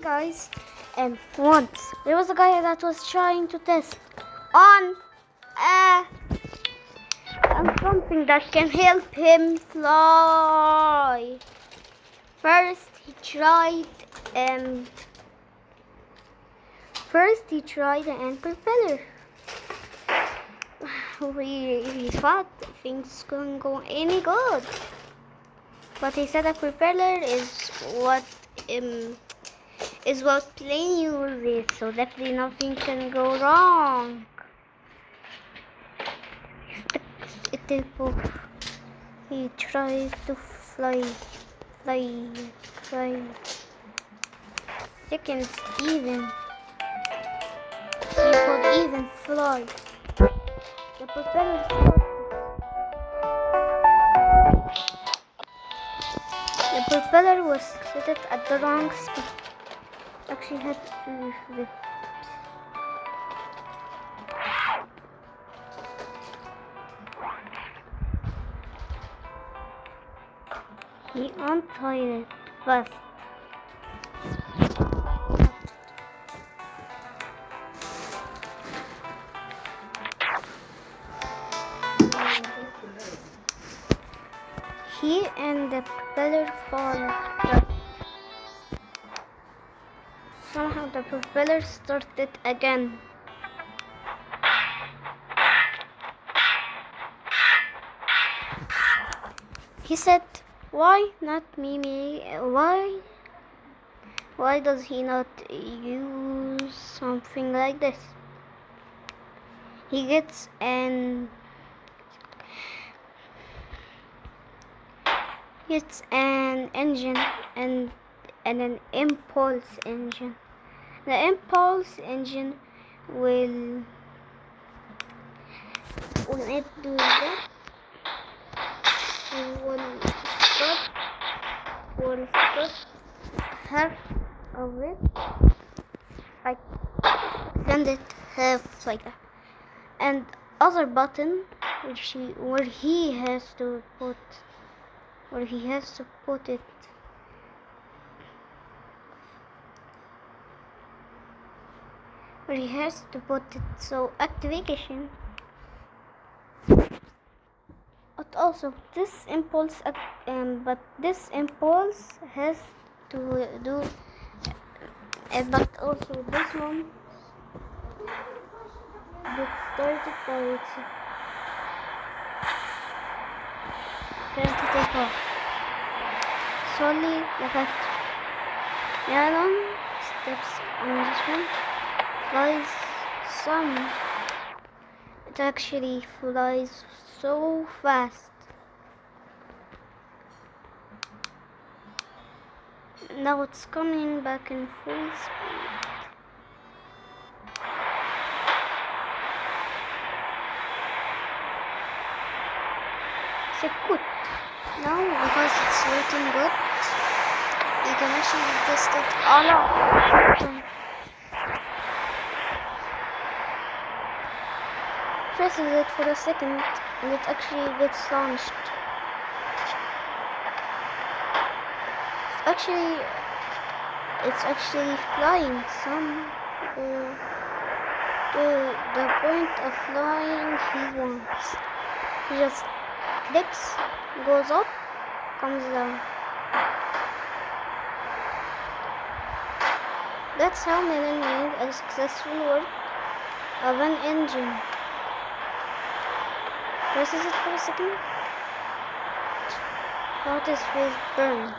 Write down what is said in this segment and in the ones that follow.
guys, and once there was a guy that was trying to test on something that can help him fly. First he tried an ant propeller. He thought things couldn't go any good, but he said a propeller is what plane uses, so definitely nothing can go wrong. He tries to fly. Seconds even. He could even fly. The propeller started. The propeller was set at the wrong speed. Actually had to flip. He untied it fast. He and the propeller fall. Somehow the propeller started again. He said, "Why not me? Why does he not use something like this?" He gets an engine and an impulse engine. The impulse engine will when it does that, it will stop half of it, like send it half like that, and other button where he has to put it. So activation. But also this impulse has to do but also this one gets started by itself. Going to take off. Slowly the factor. Melon steps on this one. Flies some. It actually flies so fast. Now it's coming back in full speed. It's good. Now because it's working good, you can actually test it all out. Presses it for a second and it actually gets launched. It's actually flying some to the point of flying he wants. He just clicks, goes up, comes down. That's how Melon made a successful work of an engine. Presses it for a second. Got his face burned.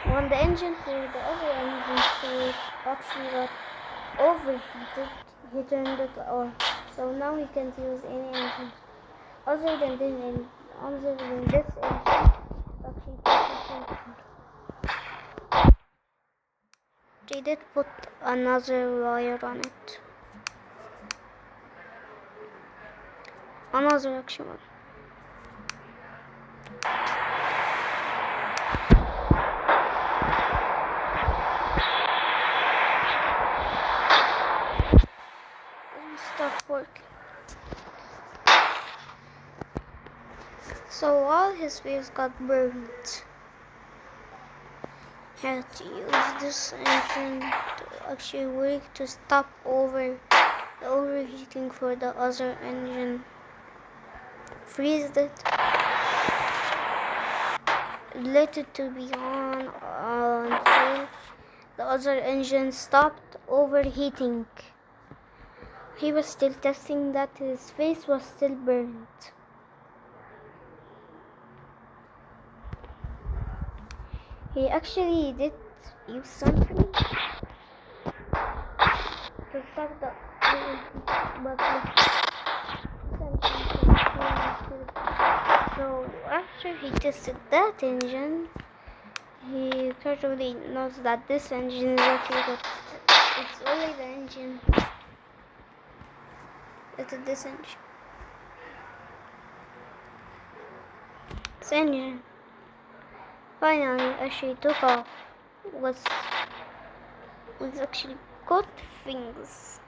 When the engine for the other engine actually got overheated, he turned it off. So now he can't use any engine other than this engine. They did put another wire on it. Another actual one. Stop working. So all his wheels got burned. had to use this engine to actually work to stop overheating for the other engine. Freeze it. Let it to be on until the other engine stopped overheating. He was still testing that his face was still burned. He actually did use something to stop the overheating, but so after he tested that engine, he casually knows that this engine is actually good. It's only the engine. It's this engine. This engine finally actually took off with actually good things.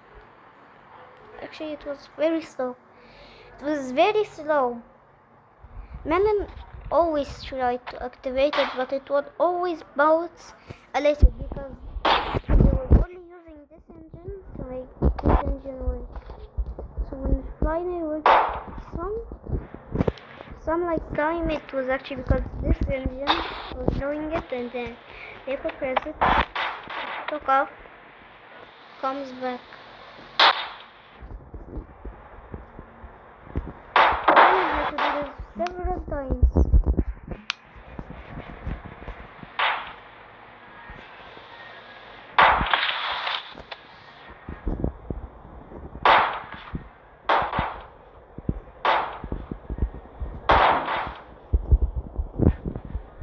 Actually, it was very slow. It was very slow. Melon always tried to activate it, but it would always bounce a little because they were only using this engine to make this engine work. So when it finally worked, some like time it was actually because this engine was doing it, and then they could press it, took off, comes back. Then I had to do this several times.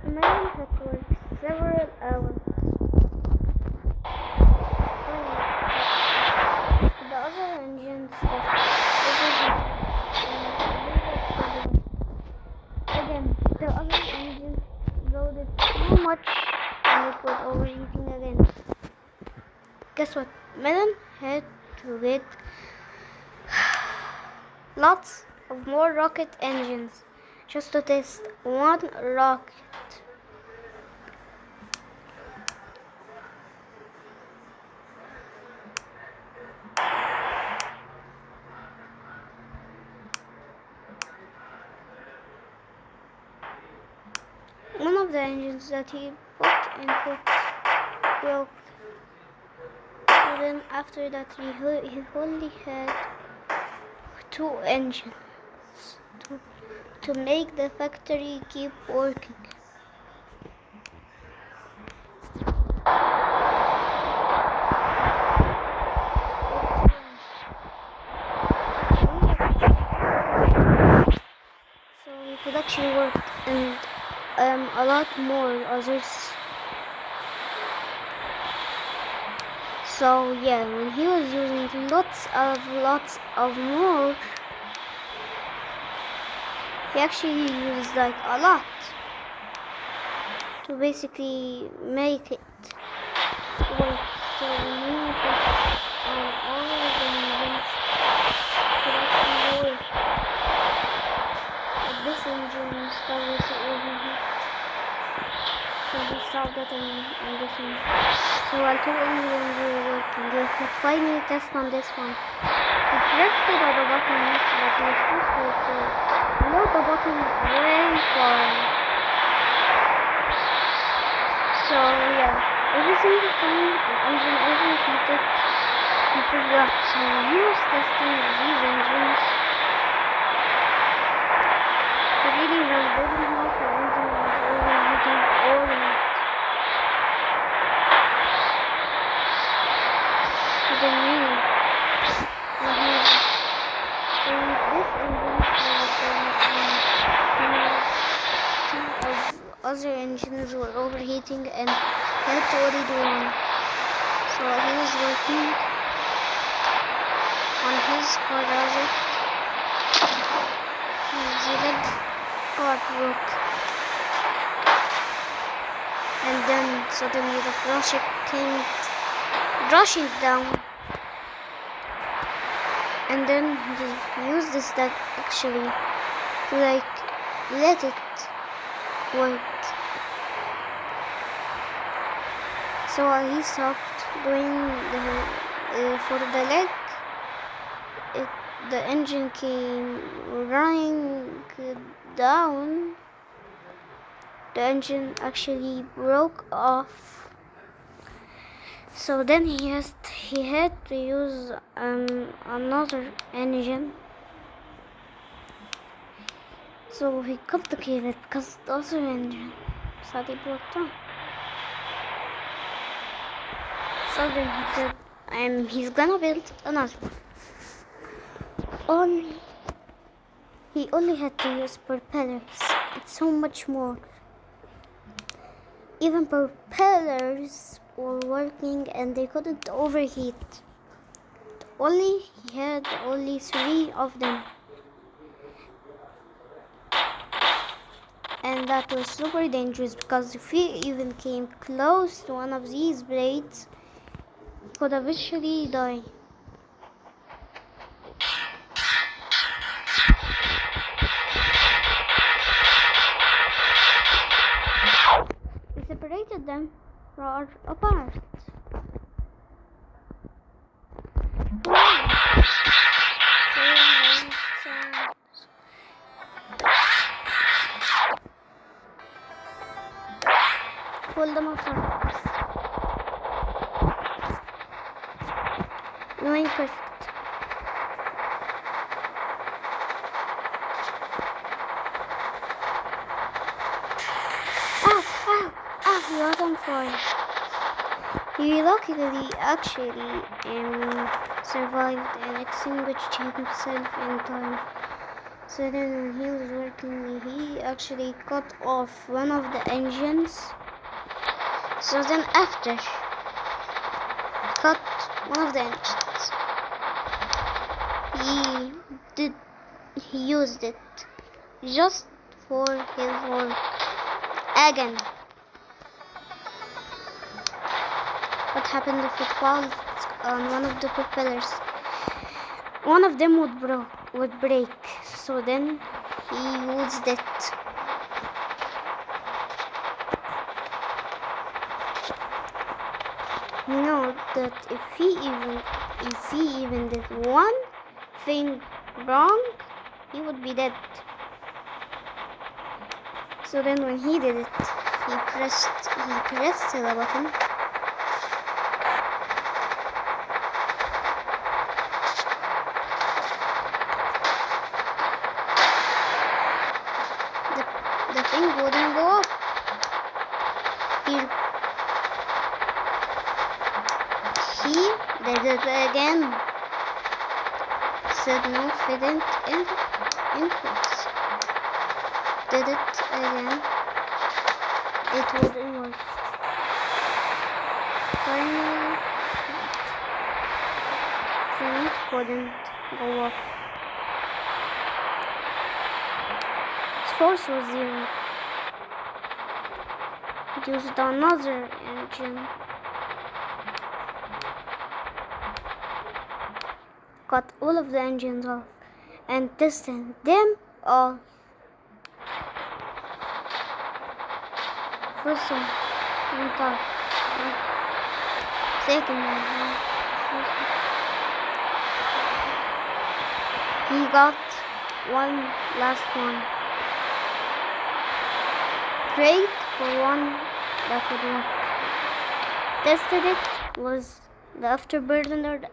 Melon had to work several hours. The other engines stopped overheating. Again, the other engine loaded too much and it was overheating again. Guess what? Melon had to get lots of more rocket engines just to test one rocket. One of the engines that he put broke. So then after that he only had two engines to make the factory keep working. So it could actually work, and a lot more others. So yeah, when he was using lots of more, he actually used like a lot to basically make it work. So when he put on all of the engines, it actually worked. But this engine started to overheat. So he stopped it and this one. So while two engines were working, they could finally test on this one. He pressed the button, but he was too slow to load the button very far. So yeah, every single time an engine overheated, he forgot. So he was testing these engines. He really just didn't know if the engine was overheating or not. So then really, so this engine two of other engines were overheating and he had to only do one. So he was working on his project. The leg got broke. And then suddenly the project came rushing down. And then he used this that actually to like let it work. So while he stopped doing for the leg, the engine came running down. The engine actually broke off. So then he had to use another engine. So he complicated because the other engine suddenly broke down. So then he said, he's gonna build another one. He only had to use propellers. It's so much more. Even propellers were working and they couldn't overheat. He had only 3 of them. And that was super dangerous because if he even came close to one of these blades, he could eventually die. He separated them far apart. Pull them apart. Doing perfect. He was on fire. He luckily actually survived and extinguished himself in time. So then when he was working, he actually cut off one of the engines. So then after cut one of the engines, he used it just for his work again. What happened if it falls on one of the propellers? One of them would break. So then he used it. You know that if he even did one thing wrong, he would be dead. So then when he did it, he pressed the button. The thing wouldn't go up. He did it again. Said no, fitting in place. Did it again. It wouldn't work. Finally, it couldn't go up. His force was 0. It used another engine. Cut all of the engines off and tested them all. First one went off. Second one. He got one last one. Prayed for one that would work. Tested it was the afterburner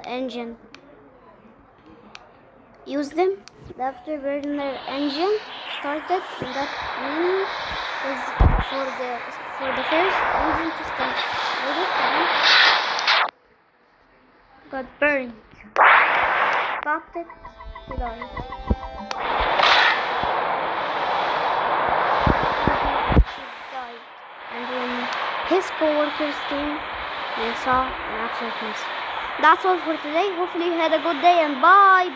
engine. Used them. The afterburner engine started, and that meaning is for the first engine to start. Got burned. Stopped it. He died. And when his co-workers came, they saw an absolute mess. That's all for today. Hopefully you had a good day, and bye.